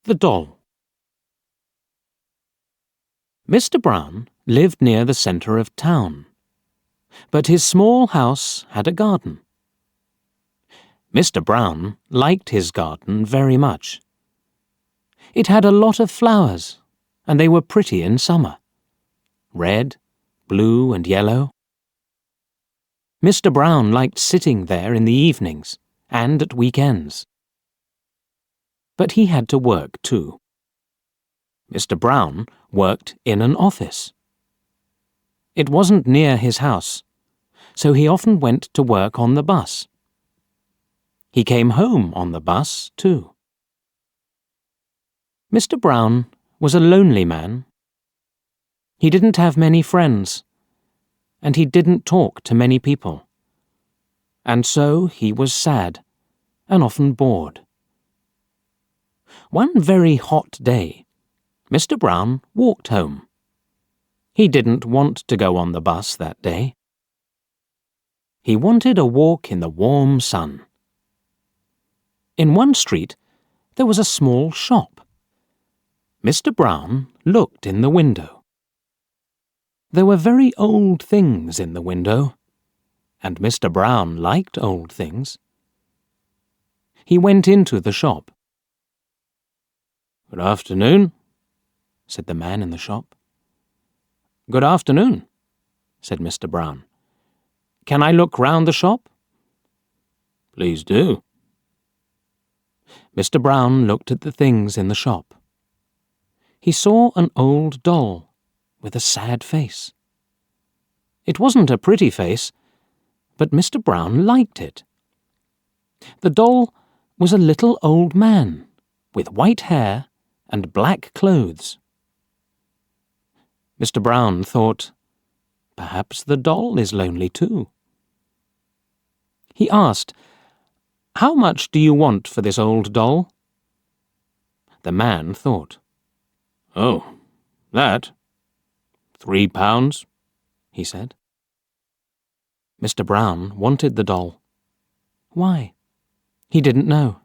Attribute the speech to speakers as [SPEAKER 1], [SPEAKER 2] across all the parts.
[SPEAKER 1] The Doll. Mr. Brown lived near the centre of town, but his small house had a garden. Mr. Brown liked his garden very much. It had a lot of flowers, and they were pretty in summer. Red, blue and yellow. Mr. Brown liked sitting there in the evenings and at weekends. But he had to work too. Mr. Brown worked in an office. It wasn't near his house, so he often went to work on the bus. He came home on the bus too. Mr. Brown was a lonely man. He didn't have many friends, and he didn't talk to many people. And so he was sad and often bored. One very hot day, Mr. Brown walked home. He didn't want to go on the bus that day. He wanted a walk in the warm sun. In one street, there was a small shop. Mr. Brown looked in the window. There were very old things in the window, and Mr. Brown liked old things. He went into the shop. "Good afternoon," said the man in the shop. "Good afternoon," said Mr. Brown. "Can I look round the shop?" "Please do." Mr. Brown looked at the things in the shop. He saw an old doll with a sad face. It wasn't a pretty face, but Mr. Brown liked it. The doll was a little old man with white hair and black clothes. Mr. Brown thought, perhaps the doll is lonely too. He asked, "How much do you want for this old doll?" The man thought. "Oh, that? £3, he said. Mr. Brown wanted the doll. Why? He didn't know,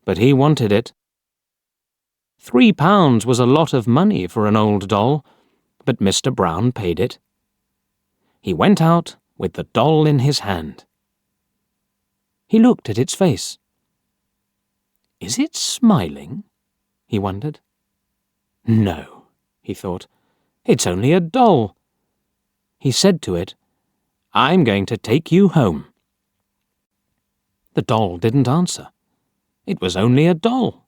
[SPEAKER 1] but he wanted it. £3 was a lot of money for an old doll, but Mr. Brown paid it. He went out with the doll in his hand. He looked at its face. Is it smiling? He wondered. No, he thought. It's only a doll. He said to it, "I'm going to take you home." The doll didn't answer. It was only a doll.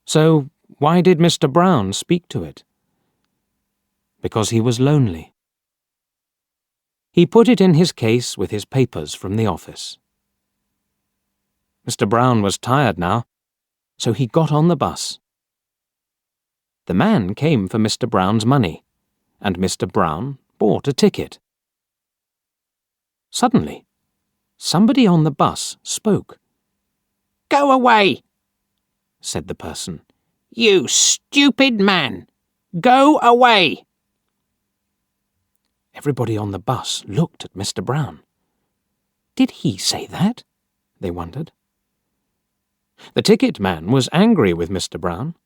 [SPEAKER 1] So why did Mr. Brown speak to it? Because he was lonely. He put it in his case with his papers from the office. Mr. Brown was tired now, so he got on the bus. The man came for Mr. Brown's money, and Mr. Brown bought a ticket. Suddenly, somebody on the bus spoke. "Go away," said the person. "You stupid man! Go away!" Everybody on the bus looked at Mr. Brown. Did he say that? They wondered. The ticket man was angry with Mr. Brown.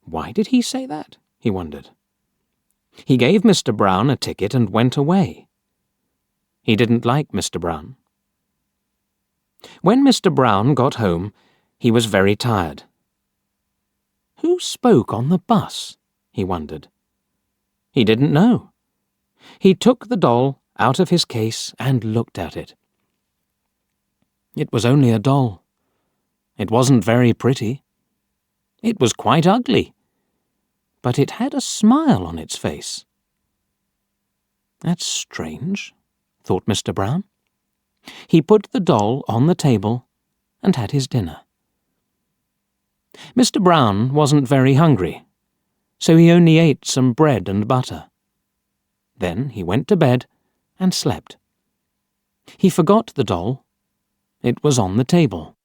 [SPEAKER 1] Why did he say that? He wondered. He gave Mr. Brown a ticket and went away. He didn't like Mr. Brown. When Mr. Brown got home, he was very tired. Who spoke on the bus? He wondered. He didn't know. He took the doll out of his case and looked at it. It was only a doll. It wasn't very pretty. It was quite ugly. But it had a smile on its face. That's strange, thought Mr. Brown. He put the doll on the table and had his dinner. Mr. Brown wasn't very hungry, so he only ate some bread and butter. Then he went to bed and slept. He forgot the doll. It was on the table.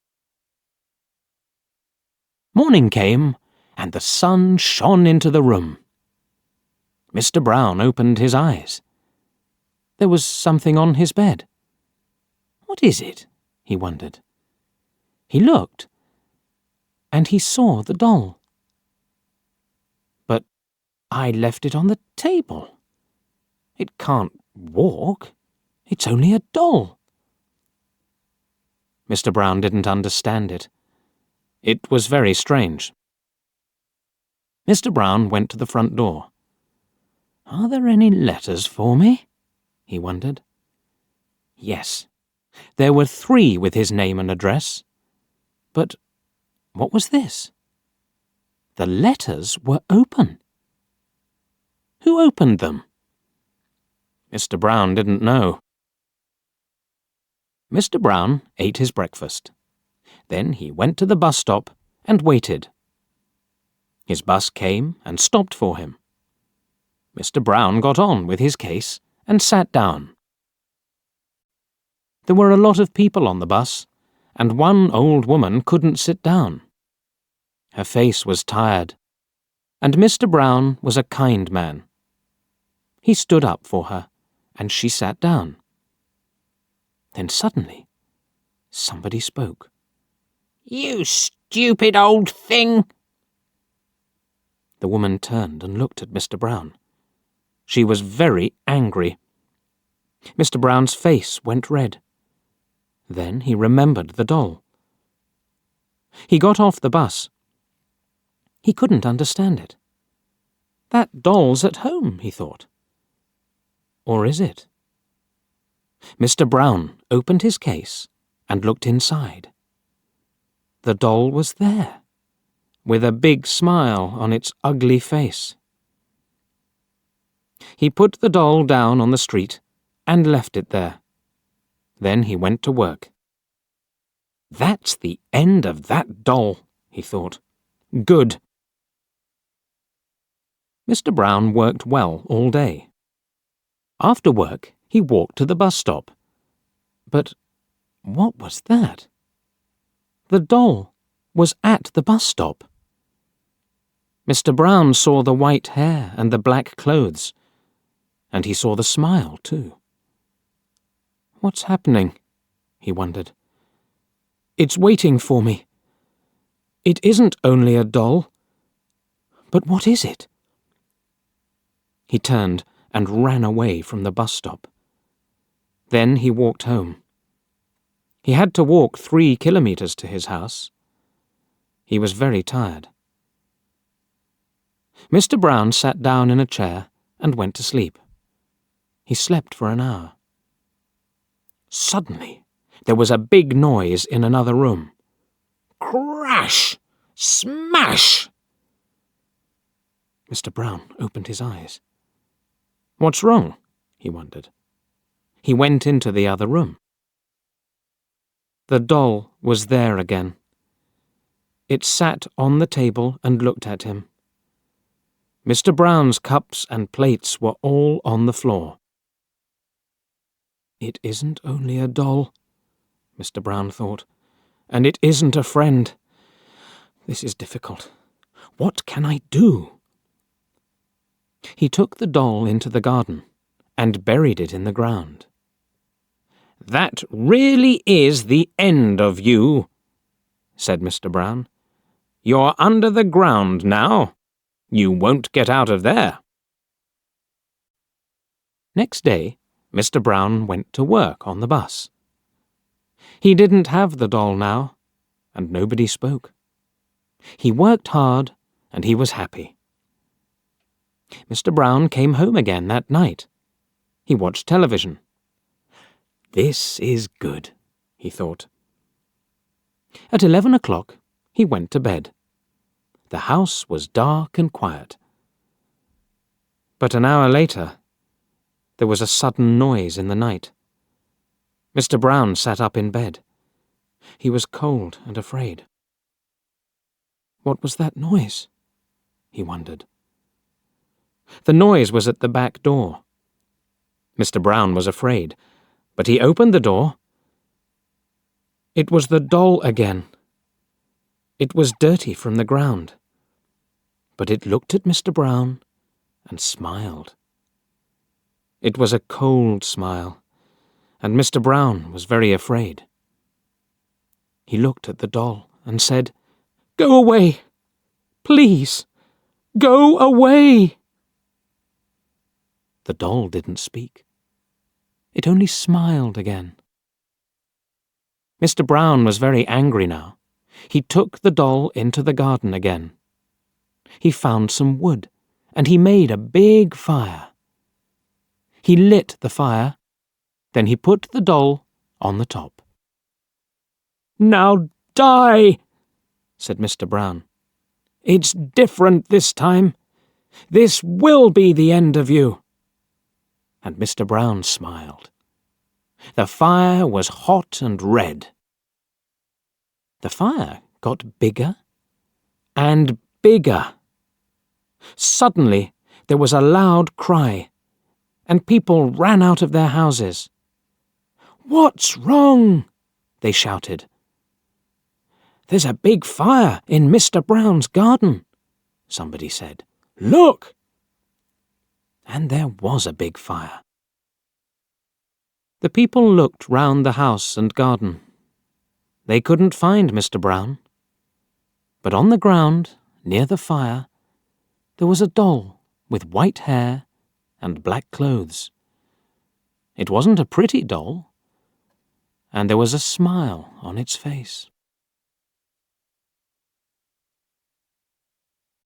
[SPEAKER 1] Morning came, and the sun shone into the room. Mr. Brown opened his eyes. There was something on his bed. What is it? He wondered. He looked. and he saw the doll. "But I left it on the table. It can't walk. It's only a doll." Mr. Brown didn't understand it. It was very strange. Mr. Brown went to the front door. "Are there any letters for me?" he wondered. Yes, there were 3 with his name and address. But what was this? The letters were open. Who opened them? Mr. Brown didn't know. Mr. Brown ate his breakfast. Then he went to the bus stop and waited. His bus came and stopped for him. Mr. Brown got on with his case and sat down. There were a lot of people on the bus, and one old woman couldn't sit down. Her face was tired, and Mr. Brown was a kind man. He stood up for her, and she sat down. Then suddenly, somebody spoke. "You stupid old thing!" The woman turned and looked at Mr. Brown. She was very angry. Mr. Brown's face went red. Then he remembered the doll. He got off the bus. He couldn't understand it. That doll's at home, he thought. Or is it? Mr. Brown opened his case and looked inside. The doll was there, with a big smile on its ugly face. He put the doll down on the street and left it there. Then he went to work. "That's the end of that doll," he thought. "Good." Mr. Brown worked well all day. After work, he walked to the bus stop. But what was that? The doll was at the bus stop. Mr. Brown saw the white hair and the black clothes, and he saw the smile, too. "What's happening?" he wondered. "It's waiting for me. It isn't only a doll. But what is it?" He turned and ran away from the bus stop. Then he walked home. He had to walk 3 kilometers to his house. He was very tired. Mr. Brown sat down in a chair and went to sleep. He slept for an hour. Suddenly, there was a big noise in another room. Crash! Smash! Mr. Brown opened his eyes. "What's wrong?" he wondered. He went into the other room. The doll was there again. It sat on the table and looked at him. Mr. Brown's cups and plates were all on the floor. "It isn't only a doll," Mr. Brown thought, "and it isn't a friend. This is difficult. What can I do?" He took the doll into the garden and buried it in the ground. "That really is the end of you," said Mr. Brown. "You're under the ground now. You won't get out of there." Next day, Mr. Brown went to work on the bus. He didn't have the doll now, and nobody spoke. He worked hard, and he was happy. Mr. Brown came home again that night. He watched television. "This is good," he thought. At 11 o'clock, he went to bed. The house was dark and quiet. But an hour later, there was a sudden noise in the night. Mr. Brown sat up in bed. He was cold and afraid. What was that noise? He wondered. The noise was at the back door. Mr. Brown was afraid, but he opened the door. It was the doll again. It was dirty from the ground, but it looked at Mr. Brown and smiled. It was a cold smile, and Mr. Brown was very afraid. He looked at the doll and said, Go away! Please, go away!" The doll didn't speak. It only smiled again. Mr. Brown was very angry now. He took the doll into the garden again. He found some wood, and he made a big fire. He lit the fire, then he put the doll on the top. "Now die," said Mr. Brown. "It's different this time. This will be the end of you." And Mr. Brown smiled. The fire was hot and red. The fire got bigger and bigger. Suddenly, there was a loud cry, and people ran out of their houses. "What's wrong?" they shouted. "There's a big fire in Mr. Brown's garden," somebody said. "Look!" And there was a big fire. The people looked round the house and garden. They couldn't find Mr. Brown. But on the ground, near the fire, there was a doll with white hair and black clothes. It wasn't a pretty doll, and there was a smile on its face.